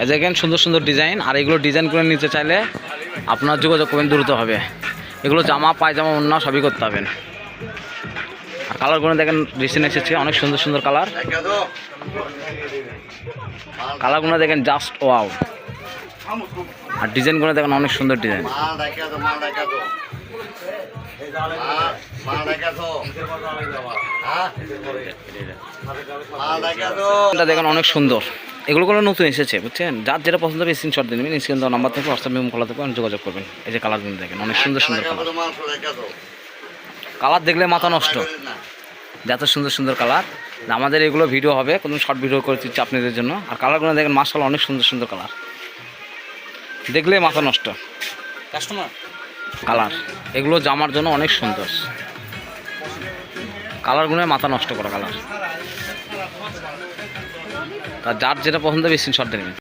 এই দেখেন সুন্দর সুন্দর ডিজাইন, আর এগুলো ডিজাইন করে নিতে চাইলে আপনার যোগাযোগ করবেন দ্রুত হবে। এগুলো জামা পায়জামা অন্য সবই করতে পারবেন। আর কালারগুলো দেখেন রিসেন্ট এসেছে, অনেক সুন্দর সুন্দর কালার। কালারগুলো দেখেন জাস্ট ওয়াও, আর ডিজাইনগুলো দেখেন অনেক সুন্দর ডিজাইন। এটা দেখেন অনেক সুন্দর, এগুলো নতুন এসেছে বুঝছেন। যার যেটা পছন্দ হবে স্ক্রিনশট দিয়ে নেবেন, স্ক্রিন দেওয়া নাম্বার থেকে হোয়াটসঅ্যাপ মেমো খোলা থেকে যোগাযোগ করবেন। এই যে কালারগুলো দেখেন অনেক সুন্দর সুন্দর কালার। কালার দেখলে মাথা নষ্ট, যত সুন্দর সুন্দর কালার। আমাদের এগুলো ভিডিও হবে, কোনো শর্ট ভিডিও করে দিচ্ছি আপনাদের জন্য। আর কালারগুলো দেখেন মাশাআল্লাহ অনেক সুন্দর সুন্দর কালার, দেখলে মাথা নষ্ট কাস্টমার কালার। এগুলো জামার জন্য অনেক সুন্দর কালারগুলো, মাথা নষ্ট করা কালার। তার যার যেটা পছন্দ হবে স্ক্রিনশট দিয়ে নেবেন।